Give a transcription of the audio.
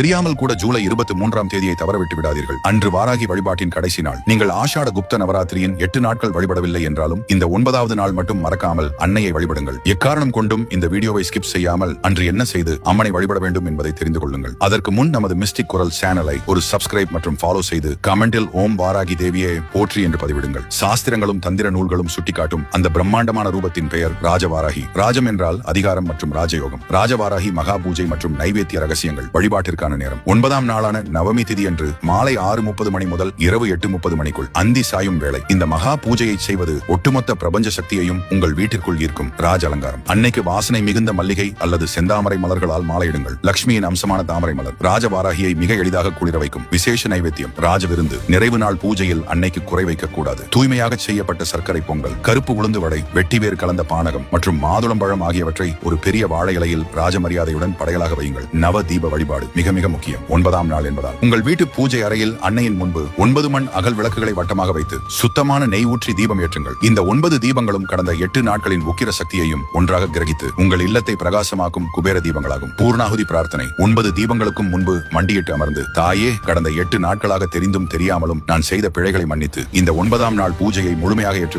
தெரியாமல் கூட ஜூலை 23ஆம் தேதியை தவறவிட்டு விடாதீர்கள். அன்று வாராகி வழிபாட்டின் கடைசி நாள். நீங்கள் ஆஷாட குப்த நவராத்திரியின் 8 நாட்கள் வழிபடவில்லை என்றாலும் இந்த 9வது நாள் மட்டும் மறக்காமல் அன்னையை வழிபடுங்கள். எக்காரணம் கொண்டும் இந்த வீடியோவை ஸ்கிப் செய்யாமல் அன்று என்ன செய்து அம்மனை வழிபட வேண்டும் என்பதை தெரிந்து கொள்ளுங்கள். அதற்கு முன் நமது மிஸ்டிக் குரல் சேனலை ஒரு சப்ஸ்கிரைப் மற்றும் ஃபாலோ செய்து கமெண்டில் ஓம் வாராகி தேவியே போற்றி என்று பதிவிடுங்கள். சாஸ்திரங்களும் தந்திர நூல்களும் சுட்டிக்காட்டும் அந்த பிரம்மாண்டமான ரூபத்தின் பெயர் ராஜவாராகி. ராஜம் என்றால் அதிகாரம் மற்றும் ராஜயோகம். ராஜவாராகி மகா பூஜை மற்றும் நைவேத்திய ரகசியங்கள் வழிபாட்டிற்கு நேரம் 9ஆம் நாளான நவமி திதி அன்று மாலை 6:30 மணி முதல் இரவு 8:30 மணிக்குள் அந்தி சாயும் வேளை இந்த மகா பூஜையை செய்வது ஒட்டுமொத்த பிரபஞ்ச சக்தியையும் உங்கள் வீட்டிற்குள் ஈர்க்கும். ராஜ அலங்காரம். அன்னைக்கு வாசனை மிகுந்த மல்லிகை அல்லது செந்தாமரை மலர்களால் மாலையிடுங்கள். லட்சுமியின் அம்சமான தாமரை மலர் ராஜவாராகியை மிக எளிதாக குளிர வைக்கும். விசேஷ நைவேத்தியம் ராஜ விருந்து. நிறைவு நாள் பூஜையில் அன்னைக்கு குறை வைக்க கூடாது. தூய்மையாக செய்யப்பட்ட சர்க்கரை பொங்கல், கருப்பு உளுந்து வடை, வெட்டிவேர் கலந்த பானகம் மற்றும் மாதுளம்பழம் ஆகியவற்றை ஒரு பெரிய வாழை இலையில் ராஜ மரியாதையுடன் படையலாக வையுங்கள். நவ தீப வழிபாடு மிக மிக முக்கியம். 9ஆம் நாள் என்பதால் உங்கள் வீட்டு பூஜை அறையில் அன்னையின் முன்பு 9 மண் அகல் விளக்குகளை வட்டமாக வைத்து சுத்தமான நெய் ஊற்றி தீபம் ஏற்றுங்கள். இந்த 9 தீபங்களும் கடந்த 8 நாட்களின் உக்கிர சக்தியையும் ஒன்றாக கிரகித்து உங்கள் இல்லத்தை பிரகாசமாக்கும் குபேர தீபங்களாகும். பூர்ணாகுதி பிரார்த்தனை. 9 தீபங்களுக்கும் முன்பு மண்டியிட்டு அமர்ந்து, தாயே, கடந்த 8 நாட்களாக தெரிந்தும் தெரியாமலும் நான் செய்த பிழைகளை மன்னித்து இந்த 9ஆம் நாள் பூஜையை முழுமையாக ஏற்று